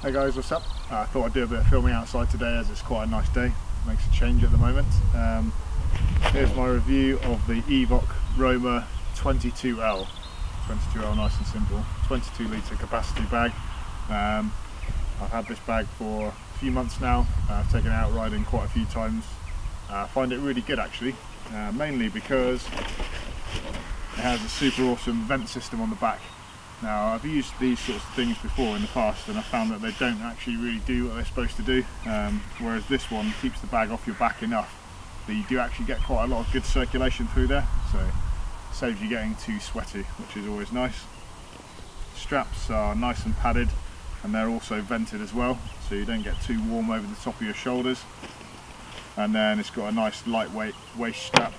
Hey guys, what's up? I thought I'd do a bit of filming outside today as it's quite a nice day. Makes a change at the moment. Here's my review of the Evoc Roamer 22L. 22L, nice and simple. 22 litre capacity bag. I've had this bag for a few months now. I've taken it out riding quite a few times. I find it really good actually, mainly because it has a super awesome vent system on the back. Now, I've used these sorts of things before in the past and I found that they don't actually really do what they're supposed to do, whereas this one keeps the bag off your back enough that you do actually get quite a lot of good circulation through there, so it saves you getting too sweaty, which is always nice. Straps are nice and padded and they're also vented as well, so you don't get too warm over the top of your shoulders. And then it's got a nice lightweight waist strap,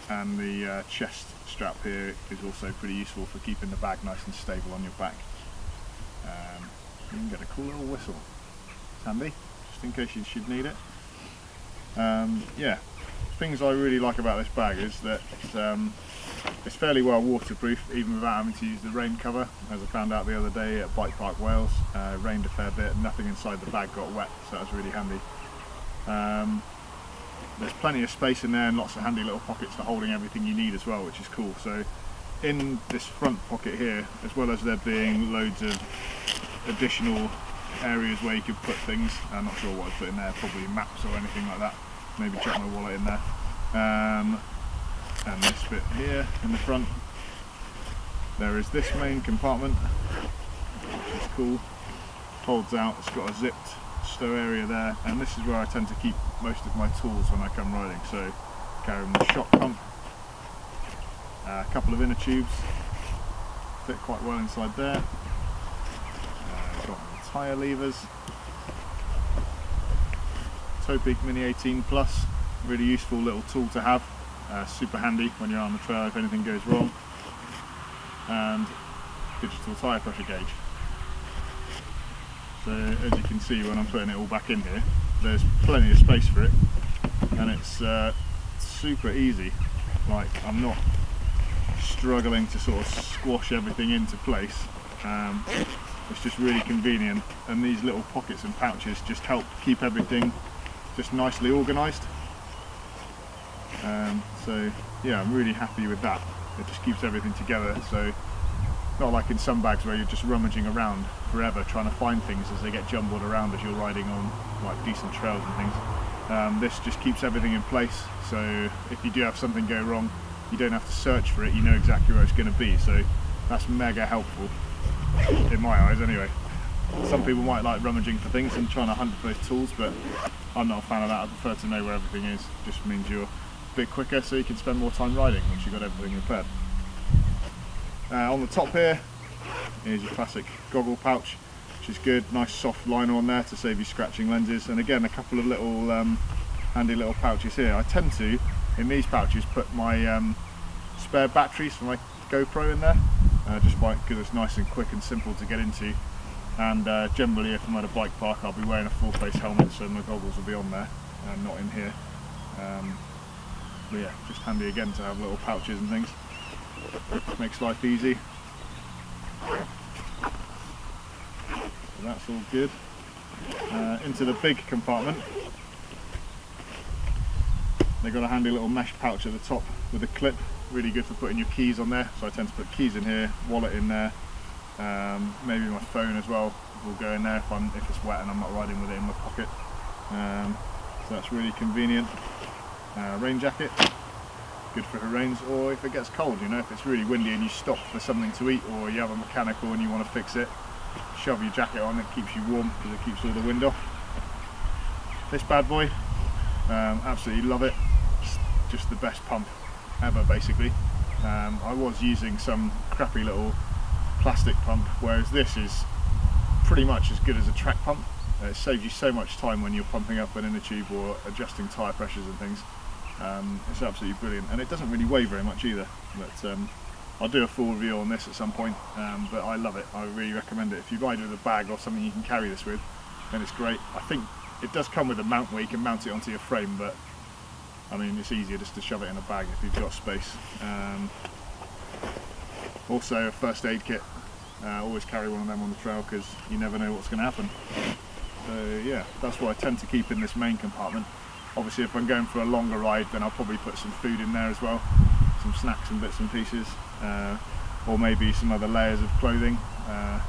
and the chest strap here is also pretty useful for keeping the bag nice and stable on your back. You can get a cool little whistle. It's handy, just in case you should need it. Yeah, things I really like about this bag is that it's fairly well waterproof, even without having to use the rain cover. As I found out the other day at Bike Park Wales, it rained a fair bit and nothing inside the bag got wet, so that was really handy. There's plenty of space in there and lots of handy little pockets for holding everything you need as well, which is cool. So in this front pocket here, as well as there being loads of additional areas where you could put things, I'm not sure what I'd put in there, probably maps or anything like that, maybe chuck my wallet in there, and this bit here in the front, there is this main compartment, which is cool, folds out, it's got a zipped stow area there, and this is where I tend to keep most of my tools when I come riding. So carrying the shock pump, a couple of inner tubes, fit quite well inside there, got the tyre levers, Topeak Mini 18 Plus, really useful little tool to have, super handy when you're on the trail if anything goes wrong, and digital tyre pressure gauge. So as you can see when I'm putting it all back in here, there's plenty of space for it, and it's super easy. Like, I'm not struggling to sort of squash everything into place. It's just really convenient, and these little pockets and pouches just help keep everything just nicely organised. So yeah, I'm really happy with that. It just keeps everything together, so not like in some bags where you're just rummaging around forever trying to find things as they get jumbled around as you're riding on like decent trails and things. This just keeps everything in place, so if you do have something go wrong, you don't have to search for it, you know exactly where it's going to be, so that's mega helpful, in my eyes anyway. Some people might like rummaging for things and trying to hunt for those tools, but I'm not a fan of that. I prefer to know where everything is. It just means you're a bit quicker so you can spend more time riding once you've got everything repaired. On the top here is your classic goggle pouch, which is good, nice soft liner on there to save you scratching lenses, and again a couple of little handy little pouches here. I tend to, in these pouches, put my spare batteries for my GoPro in there, just because it's nice and quick and simple to get into, and generally if I'm at a bike park I'll be wearing a full face helmet, so my goggles will be on there and not in here. But yeah, just handy again to have little pouches and things. Makes life easy. So that's all good. Into the big compartment, they've got a handy little mesh pouch at the top with a clip, really good for putting your keys on there. So I tend to put keys in here, wallet in there, maybe my phone as well will go in there if it's wet and I'm not riding with it in my pocket. So that's really convenient. Rain jacket, good for the rains, or if it gets cold, you know, if it's really windy and you stop for something to eat, or you have a mechanical and you want to fix it, shove your jacket on, it keeps you warm because it keeps all the wind off. This bad boy, absolutely love it, it's just the best pump ever basically. I was using some crappy little plastic pump, whereas this is pretty much as good as a track pump. It saves you so much time when you're pumping up an inner tube or adjusting tyre pressures and things. It's absolutely brilliant, and it doesn't really weigh very much either, but I'll do a full review on this at some point, but I love it. I really recommend it. If you ride with a bag or something you can carry this with, then it's great. I think it does come with a mount where you can mount it onto your frame, but I mean it's easier just to shove it in a bag if you've got space. Also a first aid kit, Always carry one of them on the trail because you never know what's going to happen. So yeah, that's what I tend to keep in this main compartment. Obviously if I'm going for a longer ride, then I'll probably put some food in there as well, some snacks and bits and pieces, or maybe some other layers of clothing.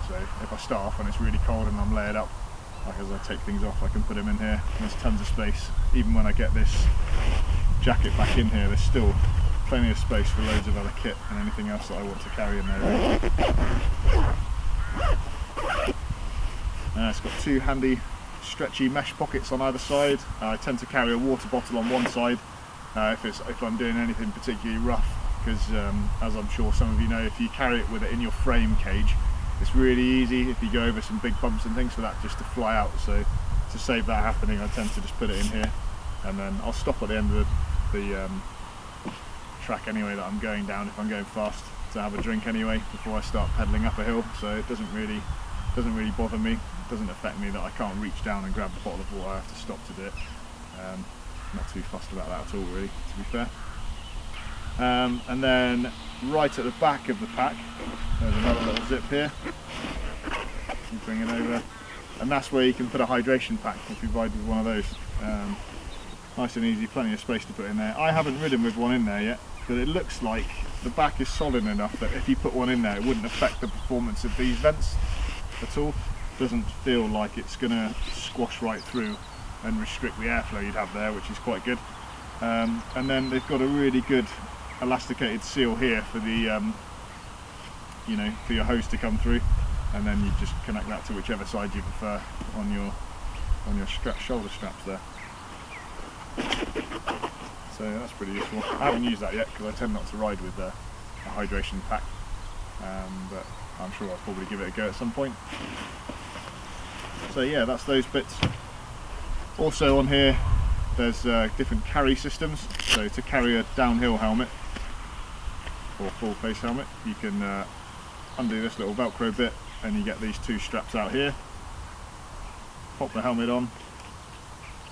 So if I start off and it's really cold and I'm layered up, like as I take things off, I can put them in here. There's tons of space. Even when I get this jacket back in here, there's still plenty of space for loads of other kit and anything else that I want to carry in there. It's got two handy stretchy mesh pockets on either side. I tend to carry a water bottle on one side if I'm doing anything particularly rough, because as I'm sure some of you know, if you carry it with it in your frame cage, it's really easy if you go over some big bumps and things for that just to fly out. So to save that happening, I tend to just put it in here, and then I'll stop at the end of the track anyway that I'm going down if I'm going fast, to have a drink anyway before I start pedaling up a hill. So it doesn't really bother me. It doesn't affect me that I can't reach down and grab a bottle of water. I have to stop to do it. Not too fussed about that at all, really, to be fair. And then right at the back of the pack, there's another little zip here. You bring it over, and that's where you can put a hydration pack if you ride with one of those. Nice and easy, plenty of space to put in there. I haven't ridden with one in there yet, but it looks like the back is solid enough that if you put one in there, it wouldn't affect the performance of these vents at all. Doesn't feel like it's going to squash right through and restrict the airflow you'd have there, which is quite good. And then they've got a really good elasticated seal here for the you know, for your hose to come through, and then you just connect that to whichever side you prefer on your shoulder straps there. So that's pretty useful. I haven't used that yet because I tend not to ride with a hydration pack, but I'm sure I'll probably give it a go at some point. So yeah, that's those bits. Also on here there's different carry systems. So to carry a downhill helmet or full face helmet, you can undo this little velcro bit and you get these two straps out here. Pop the helmet on,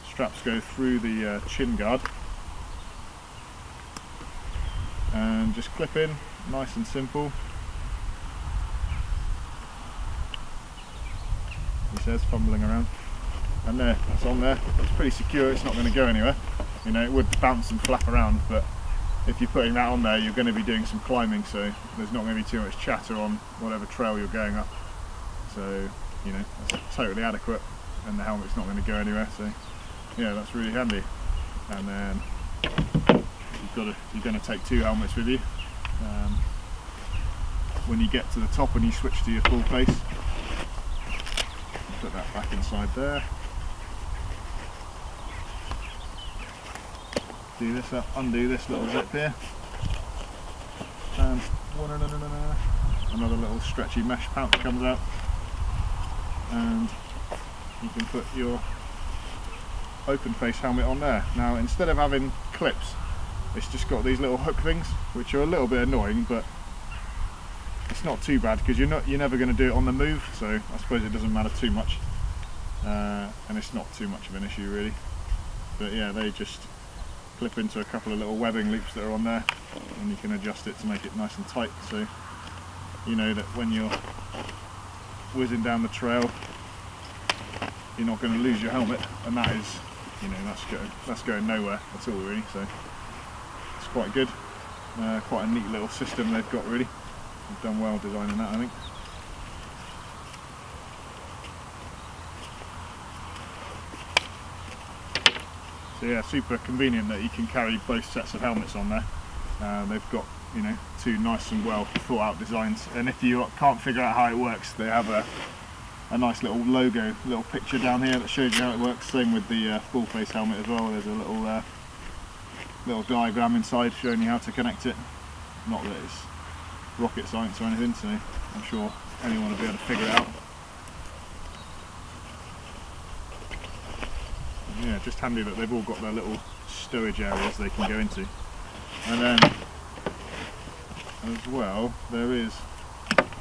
straps go through the chin guard and just clip in, nice and simple. He says, fumbling around, and there, that's on there. It's pretty secure, it's not going to go anywhere. You know, it would bounce and flap around, but if you're putting that on there, you're going to be doing some climbing, so there's not going to be too much chatter on whatever trail you're going up. So, you know, that's totally adequate, and the helmet's not going to go anywhere, so yeah, that's really handy. And then you're going to take two helmets with you. When you get to the top and you switch to your full face, put that back inside there. Do this up, undo this little zip here, and another little stretchy mesh pouch comes out, and you can put your open face helmet on there. Now instead of having clips, it's just got these little hook things, which are a little bit annoying, but it's not too bad because you're never going to do it on the move, so I suppose it doesn't matter too much, and it's not too much of an issue really. But yeah, they just clip into a couple of little webbing loops that are on there, and you can adjust it to make it nice and tight, so you know that when you're whizzing down the trail you're not going to lose your helmet, and that is, you know, that's going nowhere at all really. So it's quite good, quite a neat little system they've got really. They've done well designing that, I think. So yeah, super convenient that you can carry both sets of helmets on there. They've got, you know, two nice and well thought out designs, and if you can't figure out how it works, they have a nice little logo, little picture down here that shows you how it works. Same with the full face helmet as well. There's a little diagram inside showing you how to connect it. Not that it's rocket science or anything, so I'm sure anyone will be able to figure it out. Yeah, just handy that they've all got their little stowage areas they can go into. And then as well there is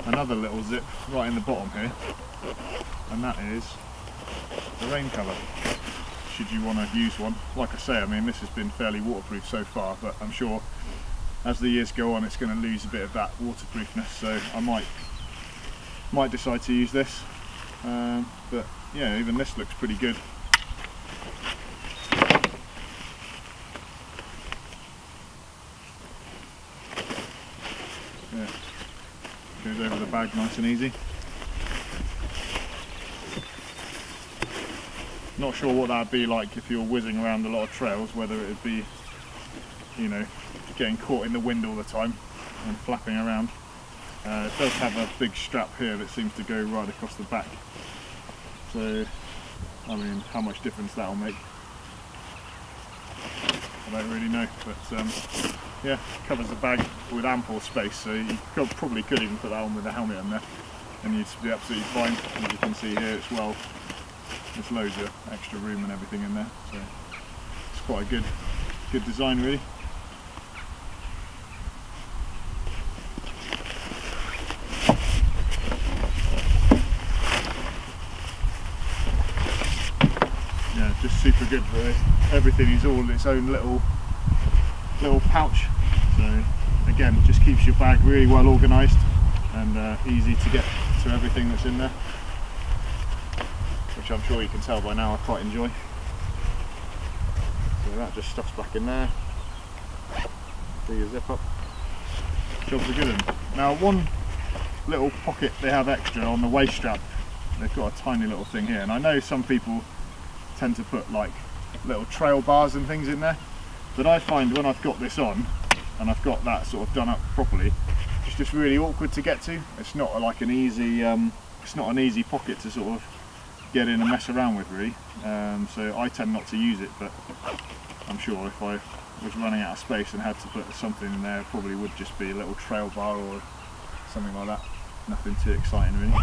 another little zip right in the bottom here, and that is the rain cover, should you want to use one. Like I say, I mean, this has been fairly waterproof so far, but I'm sure as the years go on it's going to lose a bit of that waterproofness, so I might Might decide to use this, but yeah, even this looks pretty good. Yeah, goes over the bag nice and easy. Not sure what that'd be like if you're whizzing around a lot of trails, whether it'd be, you know, getting caught in the wind all the time and flapping around. It does have a big strap here that seems to go right across the back, so I mean, how much difference that'll make, I don't really know, but yeah, covers the bag with ample space, so you probably could even put that on with the helmet on there and you'd be absolutely fine. As you can see here, it's well, there's loads of extra room and everything in there, so it's quite a good design really. Yeah, just super good. Everything is all its own little pouch, so again, just keeps your bag really well organised and easy to get to everything that's in there, which I'm sure you can tell by now I quite enjoy. So that just stuffs back in there. Do your zip up. Jobs are good in. Now, one little pocket they have extra on the waist strap, they've got a tiny little thing here, and I know some people tend to put like little trail bars and things in there, but I find when I've got this on and I've got that sort of done up properly, it's just really awkward to get to. It's not like an easy it's not an easy pocket to sort of get in and mess around with really, so I tend not to use it, but I'm sure if I was running out of space and had to put something in there, it probably would just be a little trail bar or something like that. Nothing too exciting really.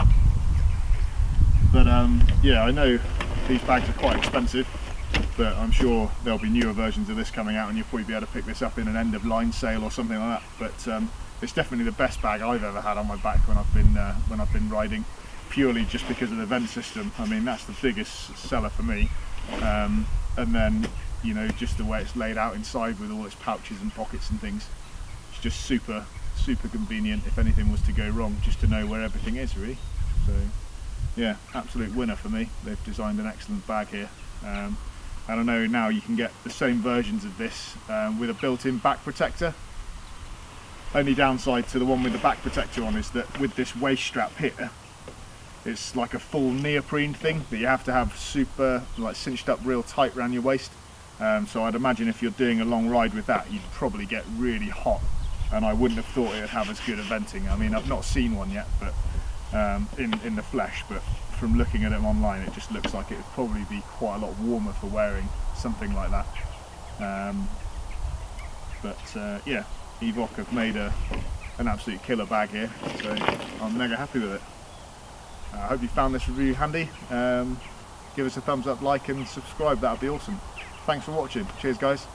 But yeah, I know these bags are quite expensive, but I'm sure there'll be newer versions of this coming out and you'll probably be able to pick this up in an end of line sale or something like that. But it's definitely the best bag I've ever had on my back when I've been riding, purely just because of the vent system. I mean, that's the biggest seller for me, and then, you know, just the way it's laid out inside with all its pouches and pockets and things. It's just super convenient if anything was to go wrong, just to know where everything is really. So yeah, absolute winner for me. They've designed an excellent bag here, and I know now you can get the same versions of this with a built-in back protector. Only downside to the one with the back protector on is that with this waist strap here, it's like a full neoprene thing that you have to have super like cinched up real tight around your waist. So I'd imagine if you're doing a long ride with that, you'd probably get really hot, and I wouldn't have thought it'd have as good a venting. I mean, I've not seen one yet, but in the flesh, but from looking at them online, it just looks like it would probably be quite a lot warmer for wearing something like that. Yeah, Evoc have made an absolute killer bag here, so I'm mega happy with it. I hope you found this review handy. Give us a thumbs up, like and subscribe, that would be awesome. Thanks for watching. Cheers guys.